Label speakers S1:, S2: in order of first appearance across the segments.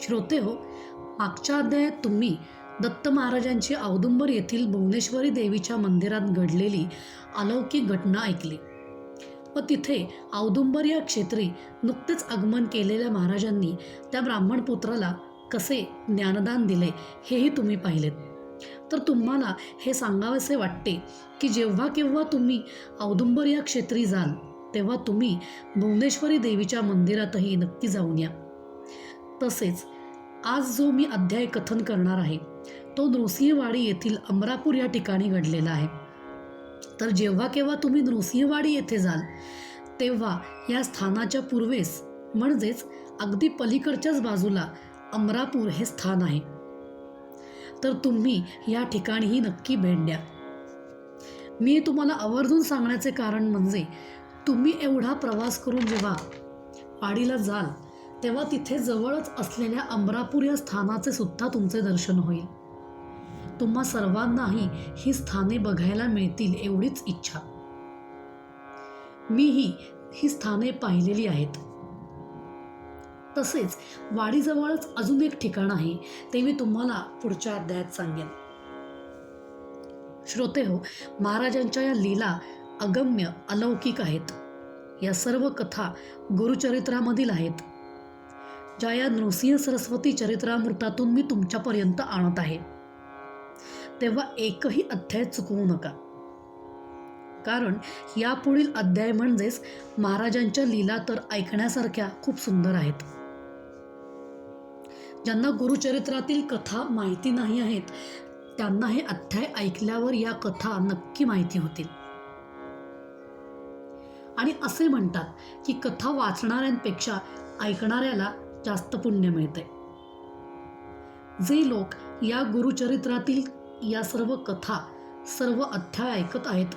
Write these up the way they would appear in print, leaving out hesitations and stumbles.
S1: श्रोते हो, मागच्या अध्यायात तुम्ही दत्त महाराजांची औदुंबर येथील भुवनेश्वरी देवीच्या मंदिरात घडलेली अलौकिक घटना ऐकली व तिथे औदुंबर या क्षेत्री नुकतेच आगमन केलेल्या महाराजांनी त्या ब्राह्मण पुत्राला कसे ज्ञानदान दिले हेही तुम्ही पाहिलेत. तर तुम्हाला हे सांगावेसे वाटते की जेव्हा केव्हा तुम्ही औदुंबर या क्षेत्री जाल तेव्हा तुम्ही भुवनेश्वरी देवीच्या मंदिरातही नक्की जाऊन या. तसेच आज जो मी अध्याय कथन करणार आहे तो नृसिंहवाडी येथील अमरापूर या ठिकाणी घडलेला आहे. तर जेव्हा केव्हा तुम्ही नृसिंहवाडी येथे जाल तेव्हा या स्थानाच्या पूर्वेस म्हणजेच अगदी पलीकडच्याच बाजूला अमरापूर हे स्थान आहे. तर तुम्ही या ठिकाणीही नक्की भेट द्या. मी तुम्हाला आवर्जून सांगण्याचे कारण म्हणजे तुम्ही एवढा प्रवास करून जेव्हा वाडीला जाल तेव्हा तिथे जवळच असलेल्या अमरापूर या स्थानाचे सुद्धा तुमचे दर्शन होईल. तुम्हा सर्वांनाही ही स्थाने बघायला मिळतील एवढीच इच्छा. मीही ही स्थाने पाहिलेली आहेत. तसेच वाडीजवळच अजून एक ठिकाण आहे ते मी तुम्हाला पुढच्या अध्यायात सांगेन. श्रोते हो, महाराजांच्या या लीला अगम्य अलौकिक आहेत. या सर्व कथा गुरुचरित्रामधील आहेत ज्या या नृसिंह सरस्वती चरित्रामृतातून मी तुमच्यापर्यंत आणत आहे. तेव्हा एकही अध्याय चुकवू नका, कारण यापुढील अध्याय म्हणजेच महाराजांच्या लीला तर ऐकण्यासारख्या खूप सुंदर आहेत. ज्यांना गुरुचरित्रातील कथा माहिती नाही आहेत त्यांना हे अध्याय ऐकल्यावर या कथा नक्की माहिती होतील. आणि असे म्हणतात की कथा वाचणाऱ्यांपेक्षा ऐकणाऱ्याला जास्त पुण्य मिळते. जे लोक या गुरुचरित्रातील या सर्व कथा सर्व अध्याय ऐकत आहेत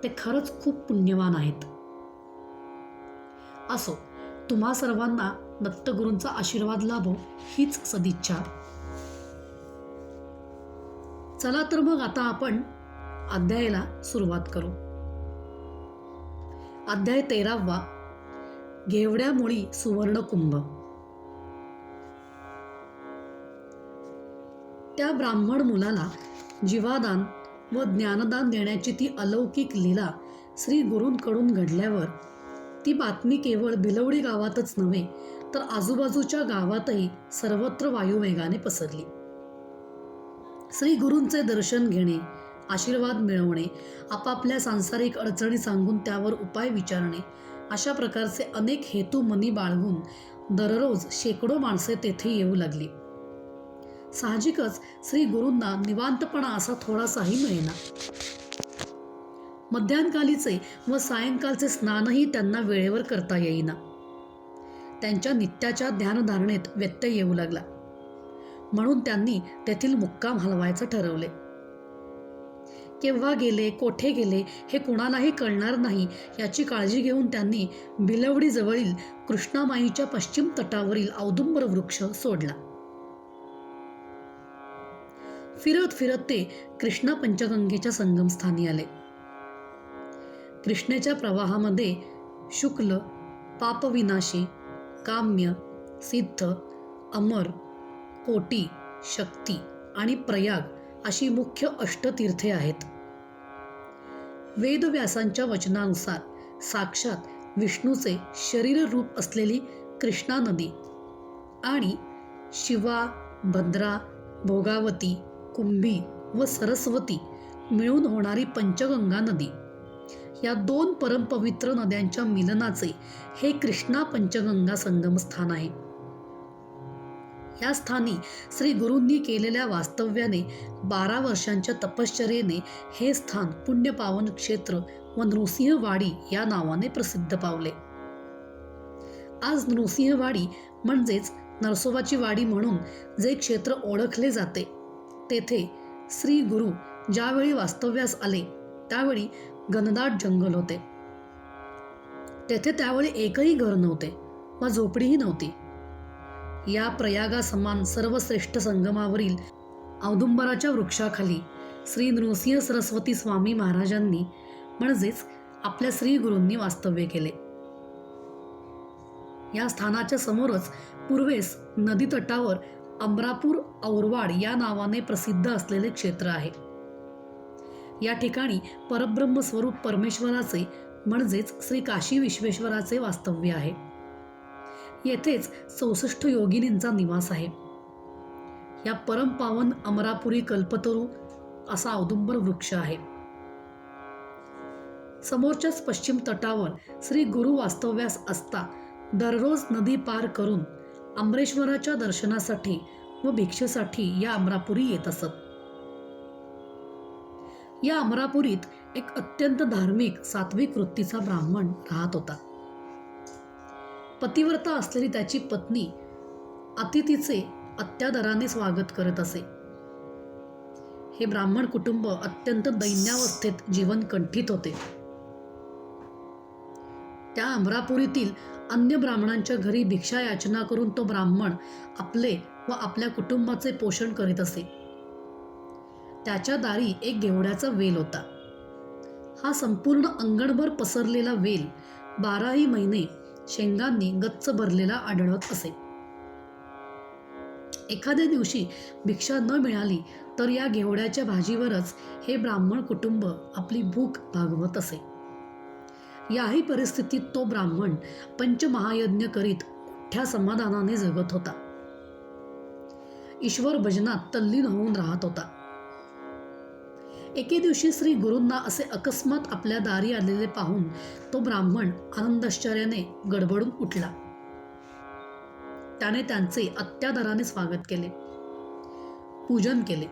S1: ते खरंच खूप पुण्यवान आहेत. असो, तुम्हा सर्वांना दत्तगुरूंचा आशीर्वाद लाभो हीच सदिच्छा. चला तर मग आता आपण अध्यायाला सुरुवात करू. अध्याय 13वा, घेवड्यामुळी सुवर्णकुंभ. त्या ब्राह्मण मुलाला जीवादान व ज्ञानदान देण्याची ती अलौकिक लीला श्री गुरूंकडून घडल्यावर ती बातमी केवळ भिलवडी गावातच नव्हे तर आजूबाजूच्या गावातही सर्वत्र वायुवेगाने पसरली. श्री गुरूंचे दर्शन घेणे, आशीर्वाद मिळवणे, आपापल्या सांसारिक अडचणी सांगून त्यावर उपाय विचारणे अशा प्रकारचे अनेक हेतू मनी बाळगून दररोज शेकडो माणसे तेथे येऊ लागली. साहजिकच श्री गुरूंना निवांतपणा असा थोडासाही मिळेना. मध्यान्हकालीचे व सायंकाळचे स्नानही त्यांना वेळेवर करता येईना. त्यांच्या नित्याच्या ध्यानधारणेत व्यत्यय येऊ लागला. म्हणून त्यांनी तेथील मुक्काम हलवायचं ठरवले. केव्हा गेले, कोठे गेले हे कुणालाही कळणार नाही याची काळजी घेऊन त्यांनी भिलवडी जवळील कृष्णामाईच्या पश्चिम तटावरील औदुंबर वृक्ष सोडला. फिरत फिरत ते कृष्णा पंचगंगेच्या संगमस्थानी आले. कृष्णेच्या प्रवाहामध्ये शुक्ल, पापविनाशी, काम्य, सिद्ध, अमर, कोटी, शक्ती आणि प्रयाग अशी मुख्य अष्टतीर्थे आहेत. वेदव्यासांच्या वचनानुसार साक्षात विष्णूचे शरीर रूप असलेली कृष्णा नदी आणि शिवा, भद्रा, भोगावती, कुंभी व सरस्वती मिळून होणारी पंचगंगा नदी या दोन परमपवित्र नद्यांच्या मिलनाचे हे कृष्णा पंचगंगा संगमस्थान आहे. या स्थानी श्री गुरूंनी केलेल्या वास्तव्याने 12 वर्षांच्या तपश्चर्येने हे स्थान पुण्यपावन क्षेत्र व नृसिंहवाडी या नावाने प्रसिद्ध पावले. आज नृसिंहवाडी म्हणजेच नरसोबाची वाडी म्हणून जे क्षेत्र ओळखले जाते तेथे श्री गुरु ज्यावेळी वास्तव्यास आले त्यावेळी घनदाट जंगल होते. तेथे त्यावेळी एकही घर नव्हते व झोपडीही नव्हती. या प्रयागासमान सर्वश्रेष्ठ संगमावरील औदुंबराच्या वृक्षाखाली श्री नृसिंह सरस्वती स्वामी महाराजांनी म्हणजेच आपल्या श्री गुरूंनी वास्तव्य केले. या स्थानाच्या समोरच पूर्वेस नदी तटावर अमरापूर औरवाड या नावाने प्रसिद्ध असलेले क्षेत्र आहे. या ठिकाणी परब्रह्म स्वरूप परमेश्वराचे म्हणजेच श्री काशी विश्वेश्वराचे वास्तव्य आहे. येथेच 64 योगिनींचा निवास आहे. या परमपावन अमरापुरी कल्पतरू असा औदुंबर वृक्ष आहे. समोरच्याच पश्चिम तटावर श्री गुरु वास्तव्यास असता दररोज नदी पार करून अमरेश्वराच्या दर्शनासाठी व भिक्षेसाठी या अमरापुरी येत असत. या अमरापुरीत एक अत्यंत धार्मिक सात्विक वृत्तीचा ब्राह्मण राहत होता. पतिव्रता असलेली त्याची पत्नी अतिथीचे अत्यादराने स्वागत करत असे. हे ब्राह्मण कुटुंब अत्यंत दैन्यावस्थेत जीवन कंठित होते. त्या अमरापुरीतील अन्य ब्राह्मणांच्या घरी भिक्षा याचना करून तो ब्राह्मण आपले व आपल्या कुटुंबाचे पोषण करीत असे. त्याच्या दारी एक घेवड्याचा वेल होता. हा संपूर्ण अंगणभर पसरलेला वेल 12ही महिने शेंगांनी गच्च भरलेला आढळत असे. एखाद्या दिवशी भिक्षा न मिळाली तर या घेवड्याच्या भाजीवरच हे ब्राह्मण कुटुंब आपली भूक भागवत असे. याही परिस्थितीत तो ब्राह्मण पंचमहायज्ञ करीत मोठ्या समाधानाने जगत होता. ईश्वर भजनात तल्लीन होऊन राहत होता. एके दिवशी श्री गुरूंना असे अकस्मात आपल्या दारी आलेले पाहून तो ब्राह्मण आनंदाश्चर्याने गडबडून उठला. त्याने त्यांचे अत्यादराने स्वागत केले, पूजन केले.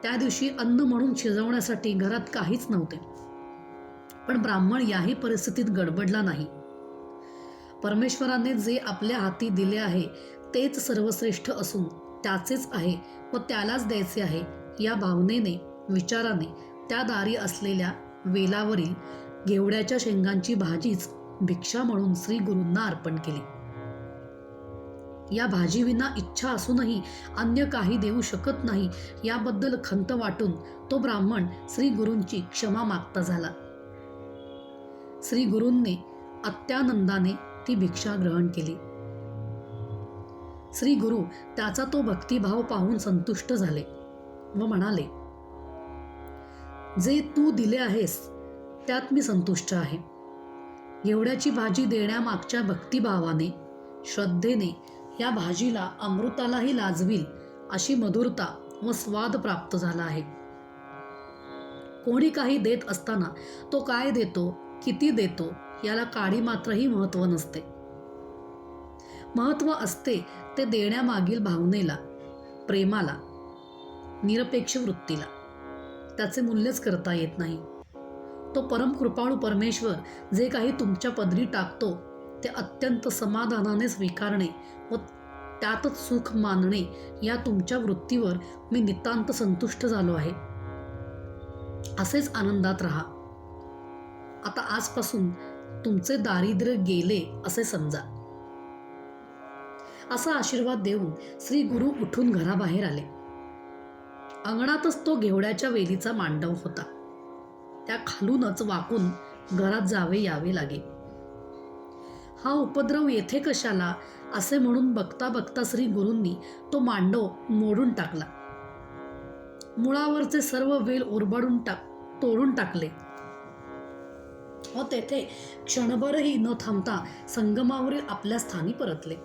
S1: त्या दिवशी अन्न म्हणून शिजवण्यासाठी घरात काहीच नव्हते. पण ब्राह्मण याही परिस्थितीत गडबडला नाही. परमेश्वराने जे आपल्या हाती दिले आहे तेच सर्वश्रेष्ठ असून त्याचेच आहे व त्यालाच द्यायचे आहे या भावनेने विचाराने त्या दारी असलेल्या वेलावरील घेवड्याच्या शेंगांची भाजीच भिक्षा म्हणून श्री गुरूंना अर्पण केली. या भाजीविना इच्छा असूनही अन्य काही देऊ शकत नाही याबद्दल खंत वाटून तो ब्राह्मण श्री गुरूंची क्षमा मागता झाला. श्री गुरूंनी अत्यानंदाने ती भिक्षा ग्रहण केली. श्री गुरु त्याचा तो भक्तिभाव पाहून संतुष्ट झाले व म्हणाले, जे तू दिले आहेस त्यात मी संतुष्ट आहे. घेवड्याची भाजी देण्यामागच्या भक्तिभावाने, श्रद्धेने या भाजीला अमृतालाही लाजवील अशी मधुरता व स्वाद प्राप्त झाला आहे. कोणी काही देत असताना तो काय देतो, किती देतो याला काडी मात्रही महत्त्व नसते. महत्त्व असते ते देण्यामागील भावनेला, प्रेमाला, निरपेक्ष वृत्तीला. त्याचे मूल्यच करता येत नाही. तो परम कृपाळू परमेश्वर जे काही तुमच्या पदरी टाकतो ते अत्यंत समाधानाने स्वीकारणे व त्यातच सुख मानणे या तुमच्या वृत्तीवर मी नितांत संतुष्ट झालो आहे. असेच आनंदात राहा. आता आजपासून तुमचे दारिद्र्य गेले असे समजा. असा आशीर्वाद देऊन श्री गुरु उठून घराबाहेर आले. अंगणातच तो घेवड्याच्या वेलीचा मांडव होता. त्या खालूनच वाकून घरात जावे यावे लागे. हा उपद्रव येथे कशाला असे म्हणून बघता बघता श्री गुरूंनी तो मांडव मोडून टाकला. मुळावरचे सर्व वेल उरबाडून तोडून टाकले व तेथे क्षणभरही न थांबता संगमावरील आपल्या स्थानी परतले.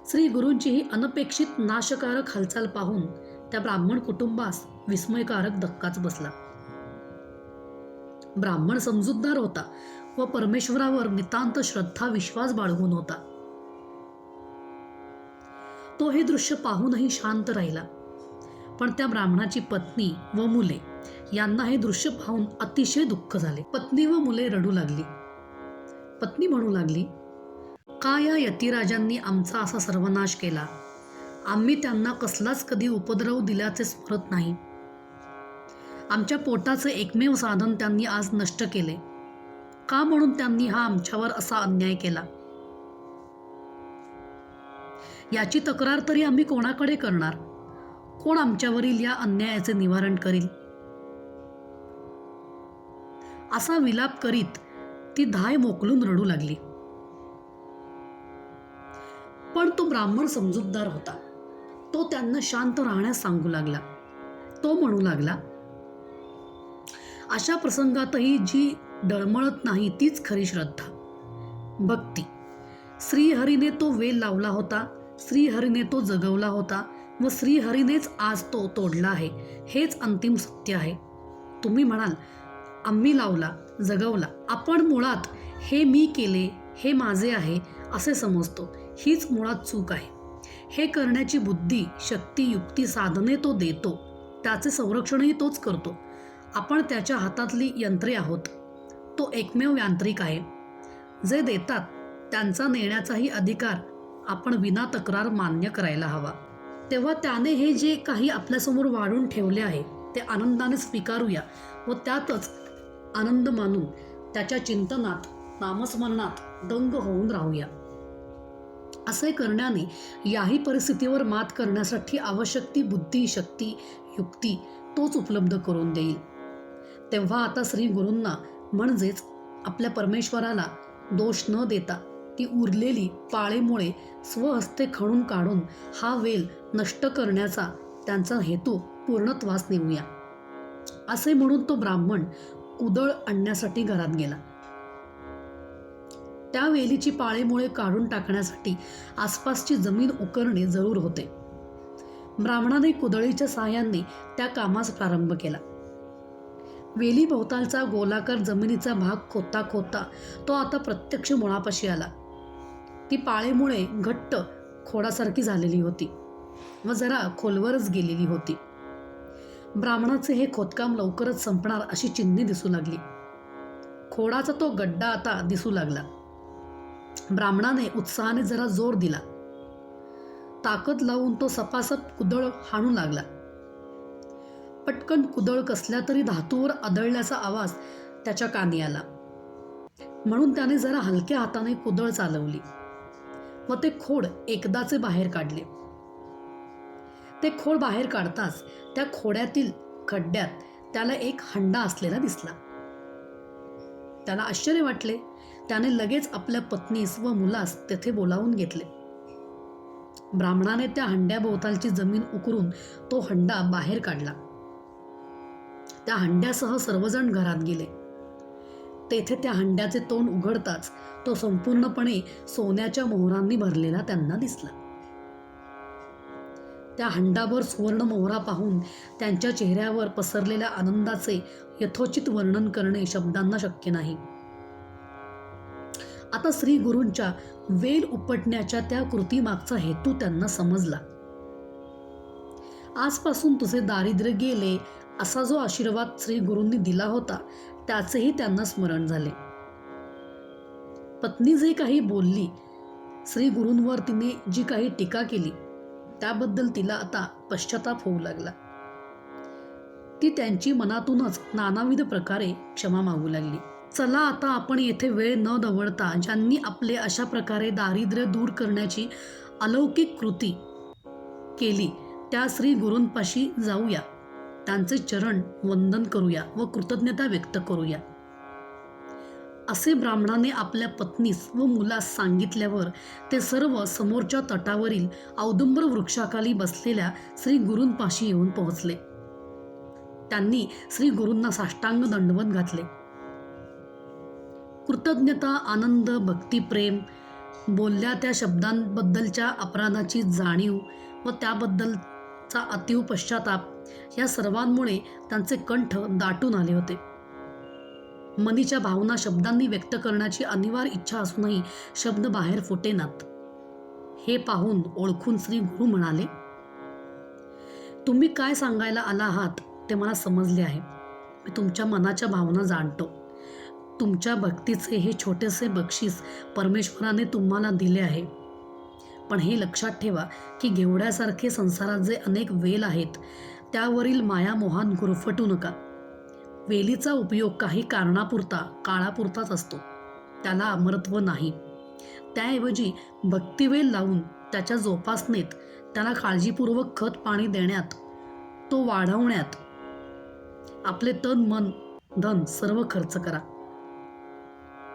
S1: श्री गुरूंची ही अनपेक्षित नाशकारक हालचाल पाहून त्या ब्राह्मण कुटुंबास विस्मयकारक धक्काच बसला. ब्राह्मण समजूतदार होता व परमेश्वरावर नितांत श्रद्धा विश्वास बाळगून होता. तो हे दृश्य पाहूनही शांत राहिला. पण त्या ब्राह्मणाची पत्नी व मुले यांना हे दृश्य पाहून अतिशय दुःख झाले. पत्नी व मुले रडू लागली. पत्नी म्हणू लागली, का या यतिराजांनी आमचा असा सर्वनाश केला? आम्ही त्यांना कसलाच कधी उपद्रव दिल्याचे स्मरत नाही. आमच्या पोटाचे एकमेव साधन त्यांनी आज नष्ट केले. का म्हणून त्यांनी हा आमच्यावर असा अन्याय केला? याची तक्रार तरी आम्ही कोणाकडे करणार? कोण आमच्यावरील या अन्यायाचे निवारण करील? असा विलाप करीत ती धाय मोकलून रडू लागली. ब्राह्मण समजूतदार होता. तो त्यांना शांत राहण्यास सांगू लागला. तो म्हणू लागला, अशा प्रसंगातही जी डळमळत नाही तीच खरी श्रद्धा, भक्ती. श्रीहरीने तो वेल लावला होता, श्रीहरीने तो जगवला होता व श्रीहरीनेच आज तो तोडला आहे. हेच अंतिम सत्य आहे. तुम्ही म्हणाल, आम्ही लावला, जगवला. आपण मुळात हे मी केले, हे माझे आहे असे समजतो. हीच मुळात चूक आहे. हे करण्याची बुद्धी, शक्ती, युक्ती, साधने तो देतो. त्याचे संरक्षणही तोच करतो. आपण त्याच्या हातातली यंत्रे आहोत. तो एकमेव यांत्रिक आहे. जे देतात त्यांचा नेण्याचाही अधिकार आपण विना तक्रार मान्य करायला हवा. तेव्हा त्याने हे जे काही आपल्यासमोर वाढून ठेवले आहे ते आनंदाने स्वीकारूया व त्यातच आनंद मानून त्याच्या चिंतनात, नामस्मरणात दंग होऊन राहूया. असे करण्याने याही परिस्थितीवर मात करण्यासाठी आवश्यक ती बुद्धी, शक्ती, युक्ती तोच उपलब्ध करून देईल. तेव्हा आता श्री गुरूंना म्हणजेच आपल्या परमेश्वराला दोष न देता ती उरलेली पाळेमुळे स्वहस्ते खणून काढून हा वेल नष्ट करण्याचा त्यांचा हेतू पूर्णत्वास नेऊया. असे म्हणून तो ब्राह्मण कुदळ आणण्यासाठी घरात गेला. त्या वेलीची पाळेमुळे काढून टाकण्यासाठी आसपासची जमीन उकरणे जरूर होते. ब्राह्मणाने कुदळीच्या साहाय्याने त्या कामास प्रारंभ केला. वेली भोवतालचा गोलाकार जमिनीचा भाग खोदता खोदता तो आता प्रत्यक्ष मुळापाशी आला. ती पाळेमुळे घट्ट खोडासारखी झालेली होती व जरा खोलवरच गेलेली होती. ब्राह्मणाचे हे खोदकाम लवकरच संपणार अशी चिन्हे दिसू लागली. खोडाचा तो गड्डा आता दिसू लागला. ब्राह्मणाने उत्साहाने जरा जोर दिला. ताकद लावून तो सपासप कुदळ हाणू लागला. पटकन कुदळ कसल्या तरी धातूवर आदळल्याचा आवाज त्याच्या कानी आला. म्हणून त्याने जरा हलक्या हाताने कुदळ चालवली व ते खोड एकदाचे बाहेर काढले. ते खोड बाहेर काढताच त्या खोड्यातील खड्ड्यात त्याला एक हंडा असलेला दिसला. त्याला आश्चर्य वाटले. त्याने लगेच आपल्या पत्नीस व मुलास तेथे बोलावून घेतले. ब्राह्मणाने त्या हंड्याभोवतालची जमीन उकरून तो हंडा बाहेर काढला. त्या हंड्यासह सर्वजण घरात गेले. तेथे त्या हंड्याचे तोंड उघडताच तो संपूर्णपणे सोन्याच्या मोहरांनी भरलेला त्यांना दिसला. त्या हंडाभर सुवर्ण मोहरा पाहून त्यांच्या चेहऱ्यावर पसरलेल्या आनंदाचे यथोचित वर्णन करणे शब्दांना शक्य नाही. आता श्री गुरूंच्या वेल उपटण्याच्या त्या कृतीमागचा हेतू त्यांना समजला. आजपासून तुझे दारिद्र्य गेले असा जो आशीर्वाद श्री गुरूंनी दिला होता त्याचेही त्यांना स्मरण झाले. पत्नी जे काही बोलली, श्री गुरूंवर तिने जी काही टीका केली त्याबद्दल तिला आता पश्चाताप होऊ लागला. ती त्यांची मनातूनच नानाविध प्रकारे क्षमा मागू लागली. चला आता आपण येथे वेळ न दवडता ज्यांनी आपले अशा प्रकारे दारिद्र्य दूर करण्याची अलौकिक कृती केली त्या श्री गुरूंपाशी जाऊया. त्यांचे चरण वंदन करूया व कृतज्ञता व्यक्त करूया. असे ब्राह्मणाने आपल्या पत्नीस व मुलास सांगितल्यावर ते सर्व समोरच्या तटावरील औदुंबर वृक्षाखाली बसलेल्या श्री गुरूंपाशी येऊन पोहोचले. त्यांनी श्री गुरूंना साष्टांग दंडवत घातले. कृतज्ञता, आनंद, भक्ती, प्रेम, बोलल्या त्या शब्दांबद्दलच्या अपराधाची जाणीव व त्याबद्दलचा अतीव पश्चाताप या सर्वांमुळे त्यांचे कंठ दाटून आले होते. मनीच्या भावना शब्दांनी व्यक्त करण्याची अनिवार्य इच्छा असूनही शब्द बाहेर फुटेनात. हे पाहून ओळखून श्री गुरु म्हणाले, तुम्ही काय सांगायला आला आहात ते मला समजले आहे. मी तुमच्या मनाच्या भावना जाणतो. तुमच्या भक्तीचे हे छोटेसे बक्षीस परमेश्वराने तुम्हाला दिले आहे. पण हे लक्षात ठेवा की घेवड्यासारखे संसारात जे अनेक वेल आहेत त्यावरील मायामोहात गुरफटू नका. वेलीचा उपयोग काही कारणापुरता, काळापुरताच असतो. त्याला अमरत्व नाही. त्याऐवजी भक्तिवेल लावून त्याच्या जोपासनेत, त्याला काळजीपूर्वक खत पाणी देण्यात, तो वाढवण्यात आपले तन, मन, धन सर्व खर्च करा.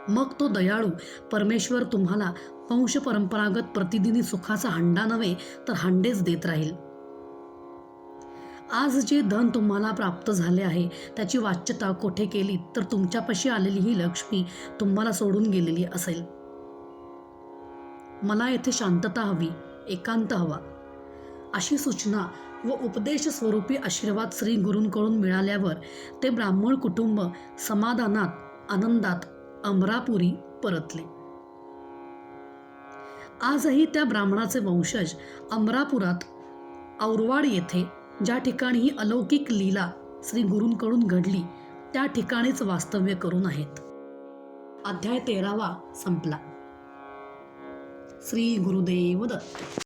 S1: मग तो दयाळू परमेश्वर तुम्हाला वंश परंपरागत प्रतिदिनी सुखाचा हंडा नव्हे तर हांडेच देत राहील. आज जे धन तुम्हाला प्राप्त झाले आहे त्याची वाच्यता कोठे केली तर तुमच्यापाशी आलेली ही लक्ष्मी तुम्हाला सोडून गेलेली असेल. मला येथे शांतता हवी, एकांत हवा, अशी सूचना व उपदेश स्वरूपी आशीर्वाद श्री गुरूंकडून मिळाल्यावर ते ब्राह्मण कुटुंब समाधानात आनंदात अमरापुरी परतले. आजही त्या ब्राह्मणाचे वंशज अमरापुरात औरवाड येथे ज्या ठिकाणी ही अलौकिक लीला श्री गुरूंकडून घडली त्या ठिकाणीच वास्तव्य करून आहेत. अध्याय 13 संपला. श्री गुरुदेव दत्त.